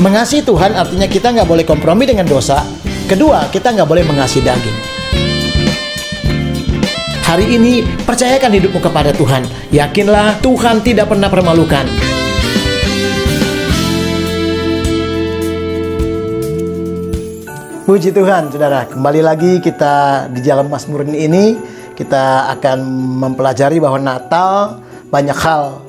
Mengasihi Tuhan artinya kita nggak boleh kompromi dengan dosa. Kedua, kita nggak boleh mengasihi daging. Hari ini, percayakan hidupmu kepada Tuhan. Yakinlah, Tuhan tidak pernah permalukan. Puji Tuhan, saudara. Kembali lagi kita di Jalan Mazmur ini. Kita akan mempelajari bahwa Natal banyak hal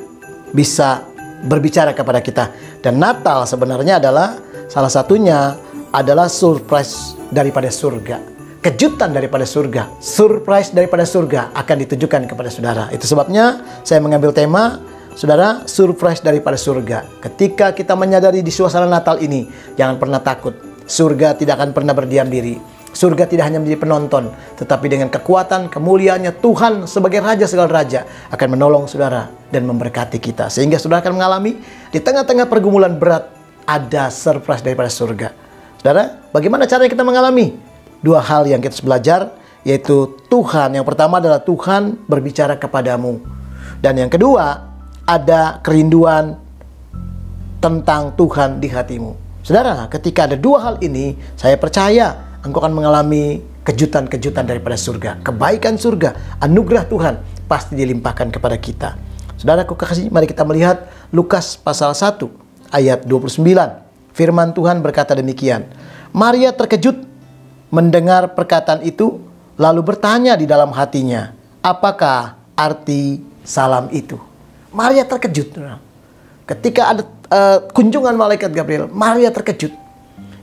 bisa berbicara kepada kita. Dan Natal sebenarnya adalah salah satunya adalah surprise daripada surga. Kejutan daripada surga. Surprise daripada surga akan ditujukan kepada saudara. Itu sebabnya saya mengambil tema, saudara, surprise daripada surga. Ketika kita menyadari di suasana Natal ini, jangan pernah takut. Surga tidak akan pernah berdiam diri. Surga tidak hanya menjadi penonton, tetapi dengan kekuatan, kemuliaannya Tuhan sebagai Raja segala Raja akan menolong saudara dan memberkati kita. Sehingga saudara akan mengalami di tengah-tengah pergumulan berat ada surprise daripada surga. Saudara, bagaimana cara kita mengalami? Dua hal yang kita harus belajar, yaitu Tuhan. Yang pertama adalah Tuhan berbicara kepadamu. Dan yang kedua, ada kerinduan tentang Tuhan di hatimu. Saudara, ketika ada dua hal ini, saya percaya engkau akan mengalami kejutan-kejutan daripada surga. Kebaikan surga, anugerah Tuhan pasti dilimpahkan kepada kita. Saudaraku kekasih, mari kita melihat Lukas pasal 1 ayat 29. Firman Tuhan berkata demikian. Maria terkejut mendengar perkataan itu, lalu bertanya di dalam hatinya, apakah arti salam itu? Maria terkejut. Ketika ada kunjungan malaikat Gabriel, Maria terkejut.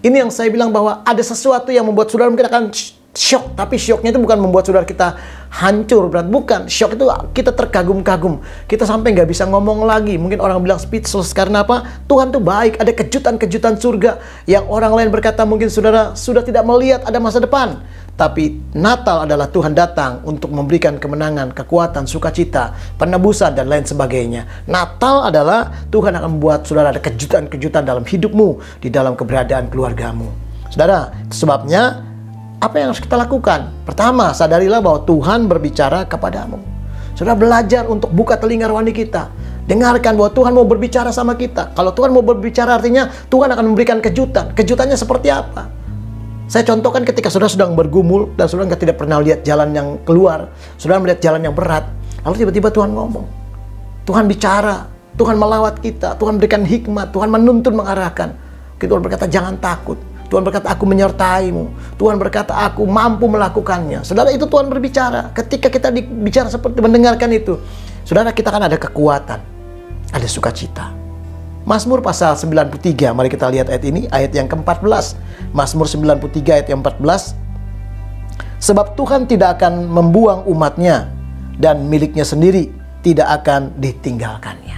Ini yang saya bilang bahwa ada sesuatu yang membuat saudara mungkin akan syok. Tapi syoknya itu bukan membuat saudara kita hancur, berat. Bukan. Syok itu kita terkagum-kagum. Kita sampai nggak bisa ngomong lagi. Mungkin orang bilang speechless. Karena apa? Tuhan tuh baik. Ada kejutan-kejutan surga yang orang lain berkata mungkin saudara sudah tidak melihat ada masa depan. Tapi Natal adalah Tuhan datang untuk memberikan kemenangan, kekuatan, sukacita, penebusan, dan lain sebagainya. Natal adalah Tuhan akan membuat saudara ada kejutan-kejutan dalam hidupmu, di dalam keberadaan keluargamu. Saudara, itu sebabnya apa yang harus kita lakukan? Pertama, sadarilah bahwa Tuhan berbicara kepadamu. Saudara belajar untuk buka telinga rohani kita. Dengarkan bahwa Tuhan mau berbicara sama kita. Kalau Tuhan mau berbicara artinya Tuhan akan memberikan kejutan. Kejutannya seperti apa? Saya contohkan ketika saudara sedang bergumul dan saudara tidak pernah lihat jalan yang keluar. Saudara melihat jalan yang berat. Lalu tiba-tiba Tuhan ngomong. Tuhan bicara. Tuhan melawat kita. Tuhan berikan hikmat. Tuhan menuntun, mengarahkan. Tuhan berkata jangan takut. Tuhan berkata aku menyertaimu. Tuhan berkata aku mampu melakukannya. Saudara, itu Tuhan berbicara. Ketika kita bicara seperti mendengarkan itu, saudara, kita akan ada kekuatan. Ada sukacita. Mazmur pasal 93, mari kita lihat ayat ini, ayat yang ke-14. Mazmur 93 ayat yang 14. Sebab Tuhan tidak akan membuang umatnya, dan miliknya sendiri tidak akan ditinggalkannya.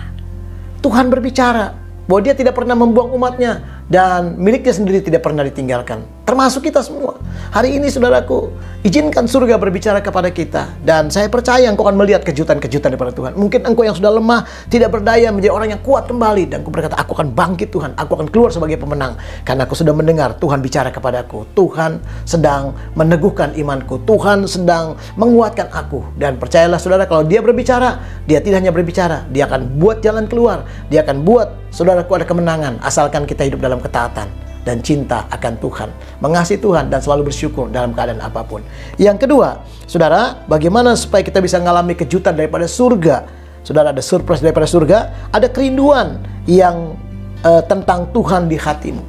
Tuhan berbicara bahwa dia tidak pernah membuang umatnya, dan miliknya sendiri tidak pernah ditinggalkan. Termasuk kita semua. Hari ini saudaraku, izinkan surga berbicara kepada kita. Dan saya percaya engkau akan melihat kejutan-kejutan daripada Tuhan. Mungkin engkau yang sudah lemah, tidak berdaya, menjadi orang yang kuat kembali. Dan aku berkata, aku akan bangkit Tuhan. Aku akan keluar sebagai pemenang. Karena aku sudah mendengar Tuhan bicara kepadaku. Tuhan sedang meneguhkan imanku. Tuhan sedang menguatkan aku. Dan percayalah saudara, kalau dia berbicara, dia tidak hanya berbicara. Dia akan buat jalan keluar. Dia akan buat saudaraku ada kemenangan. Asalkan kita hidup dalam ketaatan dan cinta akan Tuhan, mengasihi Tuhan, dan selalu bersyukur dalam keadaan apapun. Yang kedua, saudara, bagaimana supaya kita bisa mengalami kejutan daripada surga? Saudara, ada surprise daripada surga, ada kerinduan yang tentang Tuhan di hatimu.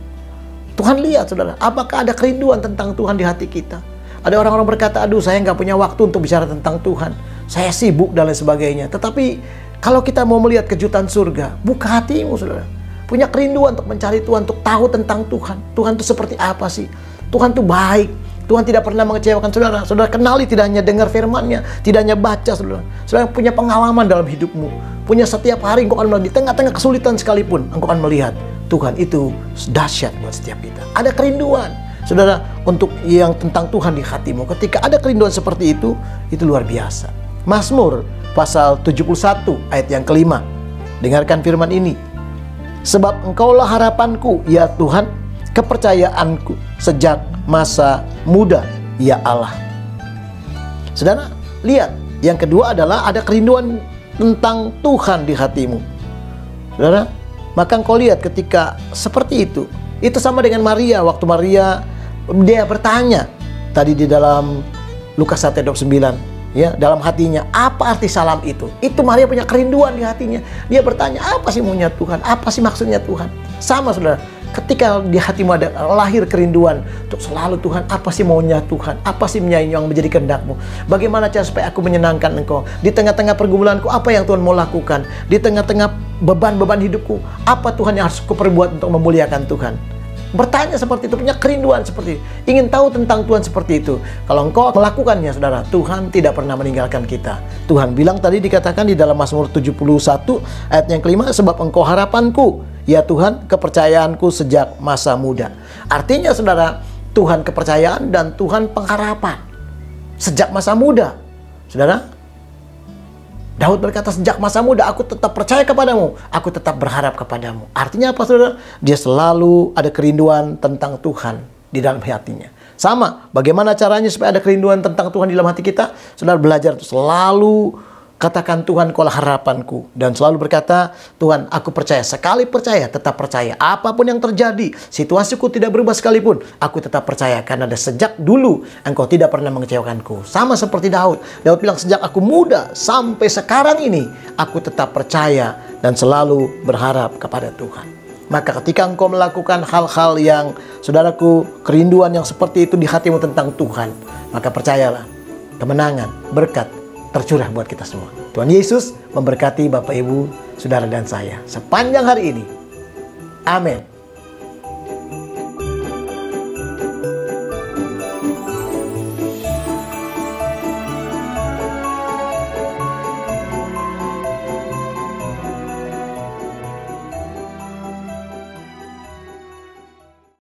Tuhan lihat, saudara, apakah ada kerinduan tentang Tuhan di hati kita? Ada orang-orang berkata, aduh saya nggak punya waktu untuk bicara tentang Tuhan, saya sibuk dan lain sebagainya. Tetapi kalau kita mau melihat kejutan surga, buka hatimu, saudara. Punya kerinduan untuk mencari Tuhan, untuk tahu tentang Tuhan. Tuhan itu seperti apa sih? Tuhan itu baik. Tuhan tidak pernah mengecewakan saudara. Saudara kenali, tidak hanya dengar firman-Nya, tidak hanya baca, saudara. Saudara punya pengalaman dalam hidupmu. Punya setiap hari, engkau akan melihat, di tengah-tengah kesulitan sekalipun, engkau akan melihat Tuhan itu dahsyat buat setiap kita. Ada kerinduan, saudara, untuk yang tentang Tuhan di hatimu. Ketika ada kerinduan seperti itu luar biasa. Mazmur pasal 71 ayat yang kelima. Dengarkan firman ini. Sebab engkaulah harapanku, ya Tuhan, kepercayaanku sejak masa muda, ya Allah. Saudara, lihat. Yang kedua adalah ada kerinduan tentang Tuhan di hatimu. Saudara, Maka engkau lihat ketika seperti itu sama dengan Maria. Waktu Maria dia bertanya tadi di dalam Lukas 1:29, ya, dalam hatinya, apa arti salam itu? Itu Maria punya kerinduan di hatinya. Dia bertanya, apa sih maunya Tuhan? Apa sih maksudnya Tuhan? Sama saudara, ketika di hatimu ada lahir kerinduan untuk selalu, Tuhan, apa sih maunya Tuhan? Apa sih yang menjadi kehendak-Mu? Bagaimana cara supaya aku menyenangkan Engkau? Di tengah-tengah pergumulanku, apa yang Tuhan mau lakukan? Di tengah-tengah beban-beban hidupku, apa Tuhan yang harus kuperbuat untuk memuliakan Tuhan? Bertanya seperti itu, punya kerinduan seperti itu, ingin tahu tentang Tuhan seperti itu. Kalau engkau melakukannya, saudara, Tuhan tidak pernah meninggalkan kita. Tuhan bilang tadi, dikatakan di dalam Mazmur 71 ayat yang kelima, sebab Engkau harapanku, ya Tuhan, kepercayaanku sejak masa muda. Artinya saudara, Tuhan kepercayaan dan Tuhan pengharapan sejak masa muda. Saudara, Daud berkata, sejak masa muda aku tetap percaya kepadamu, aku tetap berharap kepadamu. Artinya apa saudara? Dia selalu ada kerinduan tentang Tuhan di dalam hatinya. Sama, bagaimana caranya supaya ada kerinduan tentang Tuhan di dalam hati kita? Saudara belajar selalu katakan, Tuhan Kaulah harapanku. Dan selalu berkata, Tuhan aku percaya, sekali percaya tetap percaya. Apapun yang terjadi, situasiku tidak berubah sekalipun, aku tetap percaya. Karena ada sejak dulu Engkau tidak pernah mengecewakanku. Sama seperti Daud. Daud bilang, sejak aku muda sampai sekarang ini, aku tetap percaya dan selalu berharap kepada Tuhan. Maka ketika engkau melakukan hal-hal yang, saudaraku, kerinduan yang seperti itu di hatimu tentang Tuhan, maka percayalah, kemenangan, berkat tercurah buat kita semua. Tuhan Yesus memberkati Bapak, Ibu, Saudara, dan saya sepanjang hari ini. Amin.